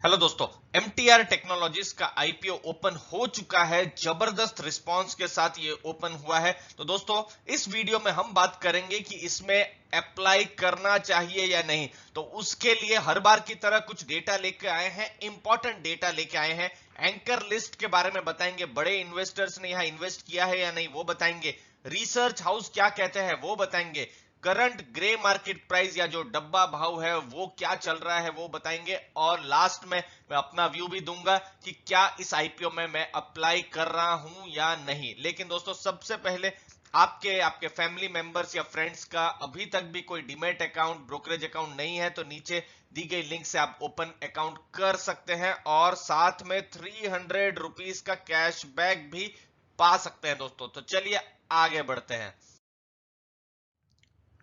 Hello दोस्तों, MTR technologies का IPO open हो चुका है। जबरदस्त रिस्पांस के साथ ये ओपन हुआ है। तो दोस्तों, इस वीडियो में हम बात करेंगे कि इसमें अप्लाई करना चाहिए या नहीं। तो उसके लिए हर बार की तरह कुछ डेटा लेके आए हैं, इंपॉर्टेंट डेटा लेके आए हैं। एंकर लिस्ट के बारे में बताएंगे, बड़े इन्वेस्टर्स ने यहाँ इन्वेस्ट किया है या नहीं वो बताएंगे, रिसर्च हाउस क्या कहते हैं वो बताएंगे, करंट ग्रे मार्केट प्राइस या जो डब्बा भाव है वो क्या चल रहा है वो बताएंगे, और लास्ट में मैं अपना व्यू भी दूंगा कि क्या इस आईपीओ में मैं अप्लाई कर रहा हूं या नहीं। लेकिन दोस्तों, सबसे पहले आपके आपके फैमिली मेंबर्स या फ्रेंड्स का अभी तक भी कोई डीमैट अकाउंट, ब्रोकरेज अकाउंट नहीं है तो नीचे दी गई लिंक से आप ओपन अकाउंट कर सकते हैं और साथ में 300 रुपीज का कैशबैक भी पा सकते हैं दोस्तों। तो चलिए आगे बढ़ते हैं।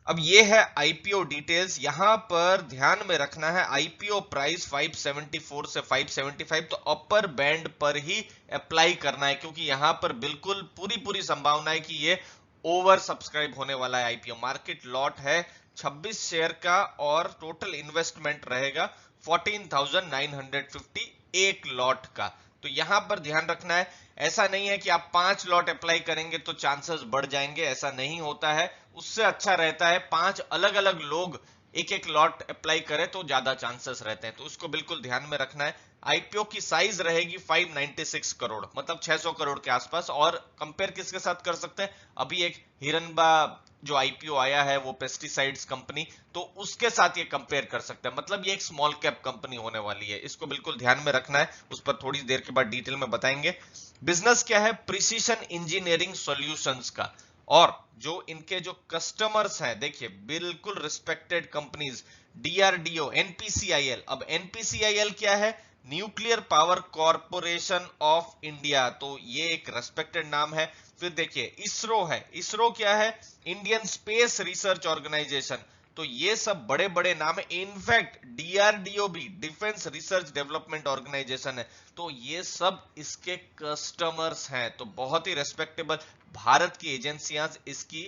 अब ये है आईपीओ डिटेल्स। यहां पर ध्यान में रखना है आईपीओ प्राइस 574 से 575, तो अपर बैंड पर ही अप्लाई करना है क्योंकि यहां पर बिल्कुल पूरी पूरी संभावना है कि ये ओवर सब्सक्राइब होने वाला है। आईपीओ मार्केट लॉट है 26 शेयर का और टोटल इन्वेस्टमेंट रहेगा 14,950 एक लॉट का। तो यहां पर ध्यान रखना है, ऐसा नहीं है कि आप 5 लॉट अप्लाई करेंगे तो चांसेस बढ़ जाएंगे, ऐसा नहीं होता है। उससे अच्छा रहता है 5 अलग अलग लोग एक एक लॉट अप्लाई करें तो ज्यादा चांसेस रहते हैं। तो उसको बिल्कुल ध्यान में रखना है। आईपीओ की साइज रहेगी 596 करोड़, मतलब 600 करोड़ के आसपास। और कंपेयर किसके साथ कर सकते हैं, अभी एक हिरनबा जो आईपीओ आया है वो पेस्टिसाइड्स कंपनी, तो उसके साथ ये कंपेयर कर सकते हैं। मतलब ये एक स्मॉल कैप कंपनी होने वाली है, इसको बिल्कुल ध्यान में रखना है। उस पर थोड़ी देर के बाद डिटेल में बताएंगे। बिजनेस क्या है, प्रिसीशन इंजीनियरिंग सॉल्यूशंस का। और जो इनके जो कस्टमर्स हैं, देखिए बिल्कुल रिस्पेक्टेड कंपनीज, डीआरडीओ, एनपीसीआईएल। अब एनपीसीआईएल क्या है, nuclear power corporation of India, तो ये एक रेस्पेक्टेड नाम है। फिर देखिए इसरो है, इसरो क्या है, इंडियन स्पेस रिसर्च ऑर्गेनाइजेशन। तो ये सब बड़े बड़े नाम है। इनफैक्ट डीआरडीओ भी डिफेंस रिसर्च डेवलपमेंट ऑर्गेनाइजेशन है। तो ये सब इसके कस्टमर्स हैं, तो बहुत ही रेस्पेक्टेबल भारत की एजेंसियां इसकी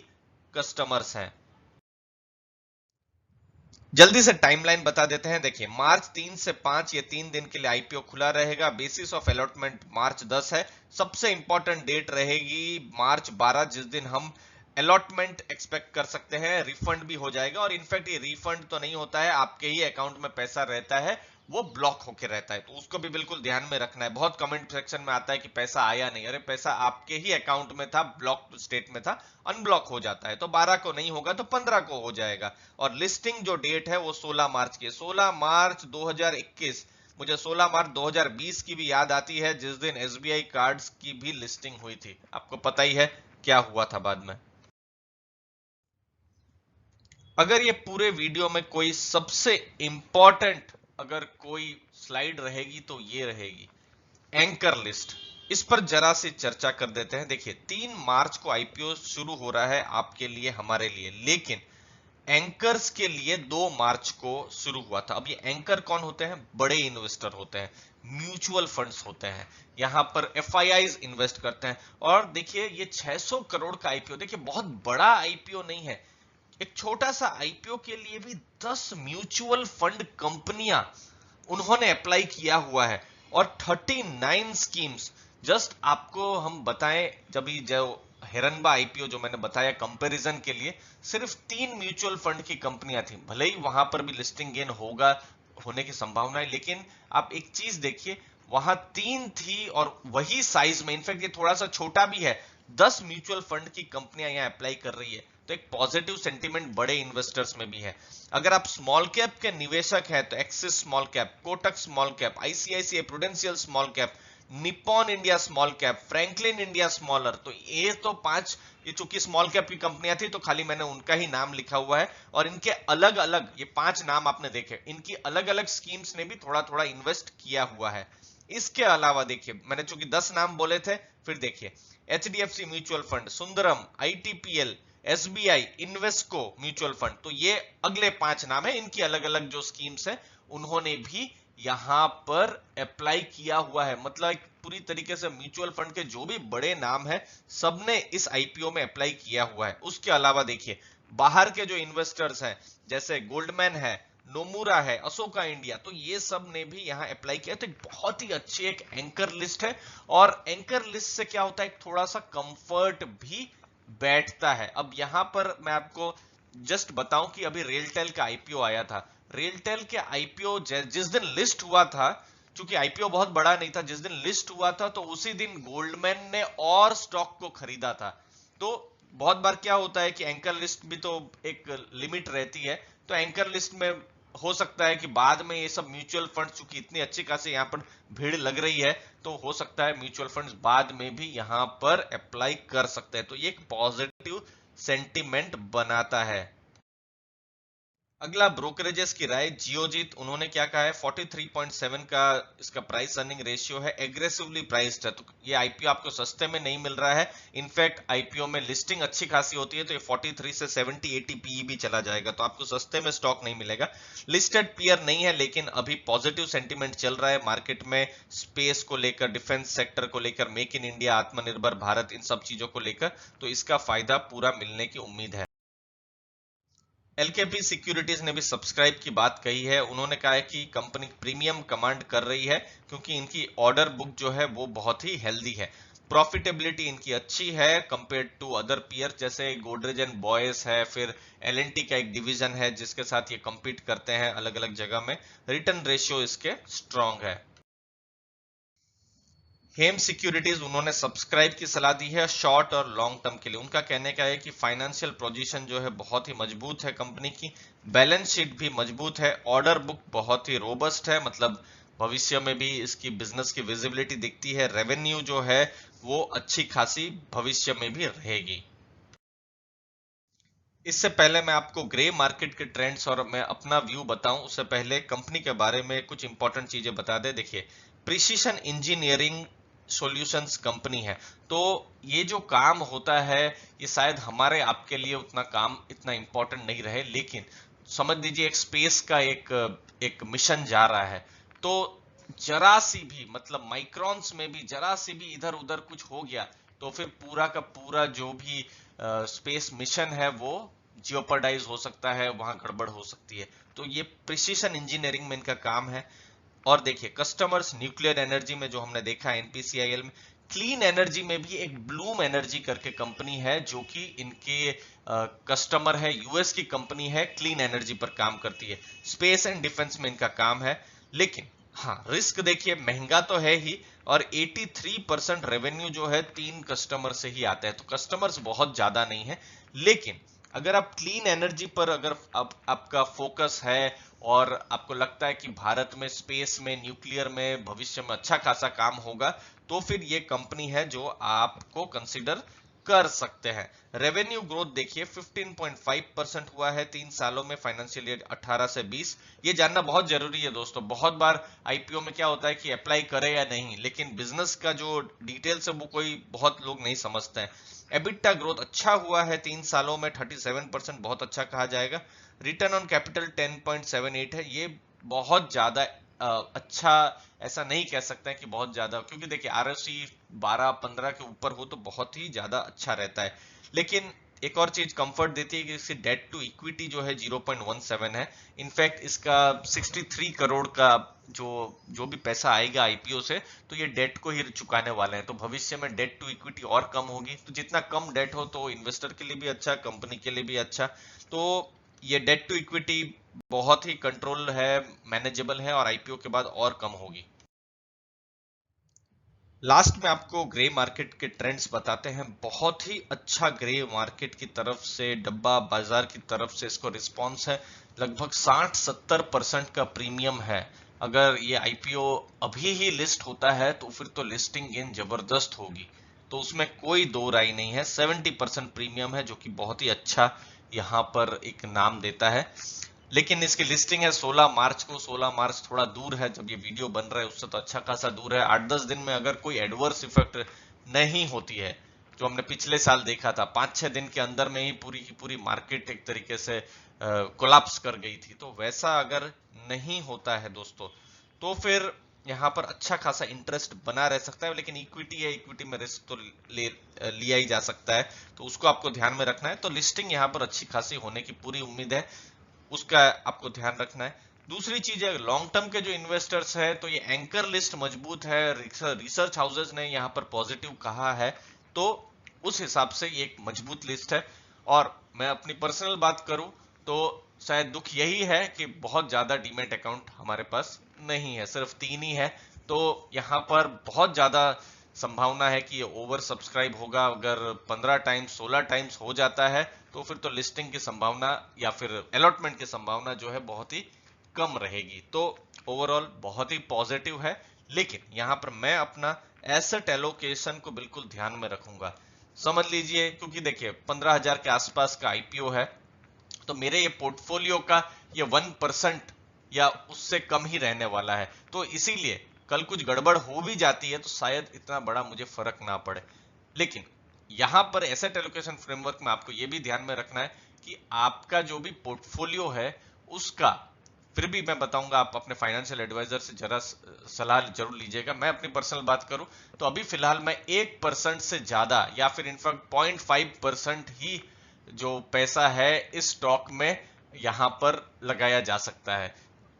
कस्टमर्स हैं। जल्दी से टाइमलाइन बता देते हैं। देखिए मार्च 3 से 5 ये 3 दिन के लिए आईपीओ खुला रहेगा। बेसिस ऑफ अलॉटमेंट मार्च 10 है। सबसे इंपॉर्टेंट डेट रहेगी मार्च 12, जिस दिन हम अलॉटमेंट एक्सपेक्ट कर सकते हैं। रिफंड भी हो जाएगा, और इनफैक्ट ये रिफंड तो नहीं होता है, आपके ही अकाउंट में पैसा रहता है, वो ब्लॉक होके रहता है। तो उसको भी बिल्कुल ध्यान में रखना है। बहुत कमेंट सेक्शन में आता है कि पैसा आया नहीं। अरे पैसा आपके ही अकाउंट में था, ब्लॉक स्टेट में था, अनब्लॉक हो जाता है। तो 12 को नहीं होगा तो 15 को हो जाएगा। और लिस्टिंग जो डेट है वो 16 मार्च की है, 16 मार्च 2021। मुझे 16 मार्च 2020 की भी याद आती है, जिस दिन एसबीआई कार्ड्स की भी लिस्टिंग हुई थी। आपको पता ही है क्या हुआ था बाद में। अगर ये पूरे वीडियो में कोई सबसे इंपॉर्टेंट अगर कोई स्लाइड रहेगी तो ये रहेगी, एंकर लिस्ट। इस पर जरा सी चर्चा कर देते हैं। देखिए 3 मार्च को आईपीओ शुरू हो रहा है आपके लिए, हमारे लिए, लेकिन एंकर्स के लिए 2 मार्च को शुरू हुआ था। अब ये एंकर कौन होते हैं, बड़े इन्वेस्टर होते हैं, म्यूचुअल फंड्स होते हैं। यहां पर एफआईआईज इन्वेस्ट करते हैं। और देखिए ये 600 करोड़ का आईपीओ, देखिए बहुत बड़ा आईपीओ नहीं है। एक छोटा सा आईपीओ के लिए भी 10 म्यूचुअल फंड कंपनियां उन्होंने अप्लाई किया हुआ है, और 39 स्कीम्स। जस्ट आपको हम बताएं, जब जो हिरनबा आईपीओ जो मैंने बताया कंपैरिजन के लिए, सिर्फ 3 म्यूचुअल फंड की कंपनियां थी। भले ही वहां पर भी लिस्टिंग गेन होगा, होने की संभावना है, लेकिन आप एक चीज देखिए, वहां 3 थी और वही साइज में, इनफैक्ट ये थोड़ा सा छोटा भी है। 10 म्यूचुअल फंड की कंपनियां यहां अप्लाई कर रही है, तो एक पॉजिटिव सेंटीमेंट बड़े इन्वेस्टर्स में भी है। अगर आप स्मॉल कैप के निवेशक हैं तो axis small cap, Kotak small cap, ICICI prudential small cap, Nippon India small cap, Franklin India smaller, तो ये तो 5, ये चूंकि स्मॉल कैप की कंपनियां थी तो खाली मैंने उनका ही नाम लिखा हुआ है। और इनके अलग अलग ये 5 नाम आपने देखे, इनकी अलग अलग स्कीम्स ने भी थोड़ा थोड़ा इन्वेस्ट किया हुआ है। इसके अलावा देखिए मैंने चूंकि 10 नाम बोले थे, फिर देखिए HDFC mutual fund, Sundaram, ITPL, SBI, Invesco mutual fund, तो ये अगले 5 नाम है। इनकी अलग अलग जो स्कीम्स है उन्होंने भी यहां पर अप्लाई किया हुआ है। मतलब पूरी तरीके से म्यूचुअल फंड के जो भी बड़े नाम है सबने इस आईपीओ में अप्लाई किया हुआ है। उसके अलावा देखिए बाहर के जो इन्वेस्टर्स हैं, जैसे गोल्डमैन है, नोमुरा है, अशोका इंडिया, तो ये सब ने भी यहाँ अप्लाई किया। तो एक बहुत ही अच्छी एक एंकर लिस्ट है, और एंकर लिस्ट से क्या होता है, एक थोड़ा सा कंफर्ट भी बैठता है। अब यहाँ पर मैं आपको जस्ट बताऊं कि अभी रेलटेल का आईपीओ आया था। रेलटेल के आईपीओ जिस दिन लिस्ट हुआ था, चूंकि आईपीओ बहुत बड़ा नहीं था, जिस दिन लिस्ट हुआ था तो उसी दिन गोल्डमैन ने और स्टॉक को खरीदा था। तो बहुत बार क्या होता है कि एंकर लिस्ट भी तो एक लिमिट रहती है, तो एंकर लिस्ट में हो सकता है कि बाद में ये सब म्यूचुअल फंड, चूंकि इतनी अच्छी खासी यहाँ पर भीड़ लग रही है, तो हो सकता है म्यूचुअल फंड्स बाद में भी यहाँ पर अप्लाई कर सकते हैं। तो ये एक पॉजिटिव सेंटिमेंट बनाता है। अगला ब्रोकरेजेस की राय, जियोजीत, उन्होंने क्या कहा है, 43.7 का इसका प्राइस अर्निंग रेशियो है, एग्रेसिवली प्राइस्ड है। तो ये आईपीओ आपको सस्ते में नहीं मिल रहा है। इनफैक्ट आईपीओ में लिस्टिंग अच्छी खासी होती है, तो ये 43 से 70-80 पीई भी चला जाएगा, तो आपको सस्ते में स्टॉक नहीं मिलेगा। लिस्टेड पीयर नहीं है, लेकिन अभी पॉजिटिव सेंटिमेंट चल रहा है मार्केट में, स्पेस को लेकर, डिफेंस सेक्टर को लेकर, मेक इन इंडिया, आत्मनिर्भर भारत, इन सब चीजों को लेकर, तो इसका फायदा पूरा मिलने की उम्मीद है। एलकेपी सिक्योरिटीज ने भी सब्सक्राइब की बात कही है। उन्होंने कहा है कि कंपनी प्रीमियम कमांड कर रही है, क्योंकि इनकी ऑर्डर बुक जो है वो बहुत ही हेल्दी है। प्रॉफिटेबिलिटी इनकी अच्छी है कंपेयर टू अदर पीयर, जैसे गोदरेज एंड बॉयस है, फिर एलएनटी का एक डिवीजन है जिसके साथ ये compete करते हैं अलग अलग जगह में। रिटर्न रेशियो इसके स्ट्रांग है। हेम सिक्योरिटीज, उन्होंने सब्सक्राइब की सलाह दी है शॉर्ट और लॉन्ग टर्म के लिए। उनका कहने का है कि फाइनेंशियल पोजीशन जो है बहुत ही मजबूत है कंपनी की, बैलेंस शीट भी मजबूत है, ऑर्डर बुक बहुत ही रोबस्ट है, मतलब भविष्य में भी इसकी बिजनेस की विजिबिलिटी दिखती है, रेवेन्यू जो है वो अच्छी खासी भविष्य में भी रहेगी। इससे पहले मैं आपको ग्रे मार्केट के ट्रेंड्स और मैं अपना व्यू बताऊं, उससे पहले कंपनी के बारे में कुछ इंपॉर्टेंट चीजें बता दे। देखिए, प्रिसीशन इंजीनियरिंग सॉल्यूशंस कंपनी है, तो ये जो काम होता है ये शायद हमारे आपके लिए उतना काम इतना इंपॉर्टेंट नहीं रहे, लेकिन समझ लीजिए एक स्पेस का एक एक मिशन जा रहा है, तो जरा सी भी, मतलब माइक्रोन्स में भी जरा सी भी इधर उधर कुछ हो गया, तो फिर पूरा का पूरा जो भी स्पेस मिशन है वो जियोपर्डाइज हो सकता है, वहां गड़बड़ हो सकती है। तो ये प्रिसीशन इंजीनियरिंग में इनका काम है। और देखिए, कस्टमर्स न्यूक्लियर एनर्जी में जो हमने देखा एनपीसीआईएल में, क्लीन एनर्जी में भी एक ब्लूम एनर्जी करके कंपनी है जो कि इनके कस्टमर है, यूएस की कंपनी है, क्लीन एनर्जी पर काम करती है। स्पेस एंड डिफेंस में इनका काम है, लेकिन हाँ, रिस्क देखिए, महंगा तो है ही, और 83% रेवेन्यू जो है 3 कस्टमर से ही आता है, तो कस्टमर्स बहुत ज्यादा नहीं है। लेकिन अगर आप क्लीन एनर्जी पर अगर आपका फोकस है, और आपको लगता है कि भारत में स्पेस में, न्यूक्लियर में भविष्य में अच्छा खासा काम होगा, तो फिर ये कंपनी है जो आपको कंसिडर कर सकते हैं। रेवेन्यू ग्रोथ देखिए, 15.5% हुआ है 3 सालों में, फाइनेंशियल ईयर 18 से 20। ये जानना बहुत जरूरी है दोस्तों, बहुत बार आईपीओ में क्या होता है कि अप्लाई करे या नहीं, लेकिन बिजनेस का जो डिटेल्स है वो कोई बहुत लोग नहीं समझते हैं। एबिटा ग्रोथ अच्छा हुआ है 3 सालों में, 37%, बहुत अच्छा कहा जाएगा। रिटर्न ऑन कैपिटल 10.78 है, ये बहुत ज्यादा अच्छा ऐसा नहीं कह सकते हैं कि बहुत ज्यादा, क्योंकि देखिए आरओसी 12-15 के ऊपर हो तो बहुत ही ज्यादा अच्छा रहता है। लेकिन एक और चीज कंफर्ट देती है कि इसकी डेट टू इक्विटी जो है 0.17 है। इनफैक्ट इसका 63 करोड़ का जो जो भी पैसा आएगा आईपीओ से, तो ये डेट को ही चुकाने वाले हैं, तो भविष्य में डेट टू इक्विटी और कम होगी, तो जितना कम डेट हो तो इन्वेस्टर के लिए भी अच्छा, कंपनी के लिए भी अच्छा। तो ये डेट टू इक्विटी बहुत ही कंट्रोल है, मैनेजेबल है, और आईपीओ के बाद और कम होगी। लास्ट में आपको ग्रे मार्केट के ट्रेंड्स बताते हैं। बहुत ही अच्छा ग्रे मार्केट की तरफ से, डब्बा बाजार की तरफ से इसको रिस्पॉन्स है, लगभग 60-70% का प्रीमियम है। अगर ये आईपीओ अभी ही लिस्ट होता है तो फिर तो लिस्टिंग गेन जबरदस्त होगी, तो उसमें कोई दो राय नहीं है। 70% प्रीमियम है, जो कि बहुत ही अच्छा यहाँ पर एक नाम देता है। लेकिन इसकी लिस्टिंग है 16 मार्च को। 16 मार्च थोड़ा दूर है, जब ये वीडियो बन रहा है उससे तो अच्छा खासा दूर है। 8-10 दिन में अगर कोई एडवर्स इफेक्ट नहीं होती है, जो हमने पिछले साल देखा था, 5-6 दिन के अंदर में ही पूरी की पूरी मार्केट एक तरीके से कोलैप्स कर गई थी, तो वैसा अगर नहीं होता है दोस्तों, तो फिर यहाँ पर अच्छा खासा इंटरेस्ट बना रह सकता है। लेकिन इक्विटी है, इक्विटी में रिस्क तो लिया ही जा सकता है, तो उसको आपको ध्यान में रखना है। तो लिस्टिंग यहाँ पर अच्छी खासी होने की पूरी उम्मीद है। उसका आपको ध्यान रखना है। दूसरी चीज है, लॉन्ग टर्म के जो इन्वेस्टर्स है तो ये एंकर लिस्ट मजबूत है, रिसर्च हाउसेस ने यहाँ पर पॉजिटिव कहा है, तो उस हिसाब से ये एक मजबूत लिस्ट है। और मैं अपनी पर्सनल बात करूं तो शायद दुख यही है कि बहुत ज्यादा डीमैट अकाउंट हमारे पास नहीं है, सिर्फ 3 ही है। तो यहाँ पर बहुत ज्यादा संभावना है कि ये ओवर सब्सक्राइब होगा। अगर 15 टाइम्स 16 टाइम्स हो जाता है तो फिर तो लिस्टिंग की संभावना या फिर अलॉटमेंट की संभावना जो है बहुत ही कम रहेगी। तो ओवरऑल बहुत ही पॉजिटिव है, लेकिन यहाँ पर मैं अपना एसेट एलोकेशन को बिल्कुल ध्यान में रखूंगा। समझ लीजिए, क्योंकि देखिए 15,000 के आसपास का आईपीओ है, तो मेरे ये पोर्टफोलियो का ये 1% या उससे कम ही रहने वाला है। तो इसीलिए कल कुछ गड़बड़ हो भी जाती है तो शायद इतना बड़ा मुझे फर्क ना पड़े। लेकिन यहां पर एसेट एलोकेशन फ्रेमवर्क में आपको यह भी ध्यान में रखना है कि आपका जो भी पोर्टफोलियो है उसका, फिर भी मैं बताऊंगा, आप अपने फाइनेंशियल एडवाइजर से जरा सलाह जरूर लीजिएगा। मैं अपनी पर्सनल बात करूं तो अभी फिलहाल मैं 1% से ज्यादा या फिर इनफैक्ट 0.5% ही जो पैसा है इस स्टॉक में यहां पर लगाया जा सकता है।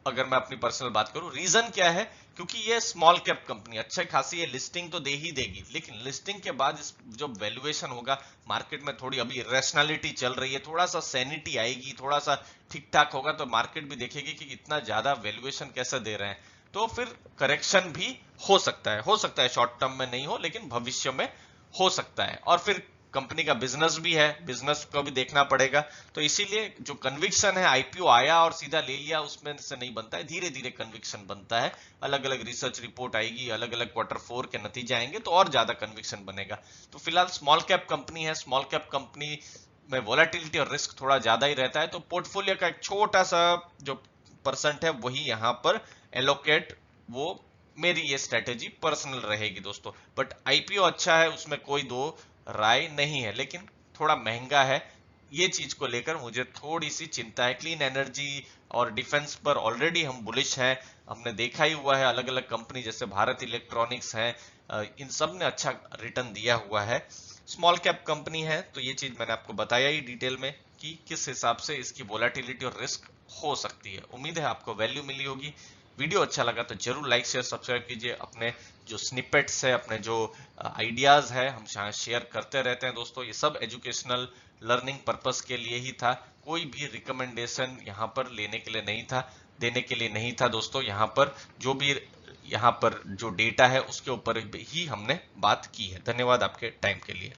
अगर मैं अपनी पर्सनल बात करूं, रीजन क्या है, क्योंकि ये स्मॉल कैप कंपनी अच्छे खासी ये लिस्टिंग तो दे ही देगी, लेकिन लिस्टिंग के बाद इस जो वैल्यूएशन होगा मार्केट में, थोड़ी अभी रैशनैलिटी चल रही है, थोड़ा सा सैनिटी आएगी, थोड़ा सा ठीक ठाक होगा तो मार्केट भी देखेगी कि इतना ज्यादा वैल्यूएशन कैसे दे रहे हैं। तो फिर करेक्शन भी हो सकता है शॉर्ट टर्म में नहीं हो, लेकिन भविष्य में हो सकता है। और फिर कंपनी का बिजनेस भी है, बिजनेस को भी देखना पड़ेगा। तो इसीलिए जो कन्विक्शन है, आईपीओ आया और सीधा ले लिया उसमें से नहीं बनता है, धीरे धीरे कन्विक्शन बनता है। अलग अलग रिसर्च रिपोर्ट आएगी, अलग अलग Q4 के नतीजे आएंगे तो और ज्यादा कन्विक्शन बनेगा। तो फिलहाल स्मॉल कैप कंपनी है, स्मॉल कैप कंपनी में वोलेटिलिटी और रिस्क थोड़ा ज्यादा ही रहता है, तो पोर्टफोलियो का एक छोटा सा जो परसेंट है वही यहाँ पर एलोकेट, वो मेरी ये स्ट्रेटेजी पर्सनल रहेगी दोस्तों। बट आईपीओ अच्छा है, उसमें कोई दो राय नहीं है, लेकिन थोड़ा महंगा है। ये चीज को लेकर मुझे थोड़ी सी चिंता है। क्लीन एनर्जी और डिफेंस पर ऑलरेडी हम बुलिश हैं, हमने देखा ही हुआ है। अलग अलग कंपनी जैसे भारत इलेक्ट्रॉनिक्स है, इन सब ने अच्छा रिटर्न दिया हुआ है। स्मॉल कैप कंपनी है तो ये चीज मैंने आपको बताया ही डिटेल में कि किस हिसाब से इसकी वोलेटिलिटी और रिस्क हो सकती है। उम्मीद है आपको वैल्यू मिली होगी। वीडियो अच्छा लगा तो जरूर लाइक शेयर सब्सक्राइब कीजिए। अपने जो स्निपेट्स है, अपने जो आइडियाज है, हम शेयर करते रहते हैं दोस्तों। ये सब एजुकेशनल लर्निंग पर्पस के लिए ही था, कोई भी रिकमेंडेशन यहाँ पर लेने के लिए नहीं था, देने के लिए नहीं था दोस्तों। यहाँ पर जो भी यहाँ पर जो डेटा है उसके ऊपर ही हमने बात की है। धन्यवाद आपके टाइम के लिए।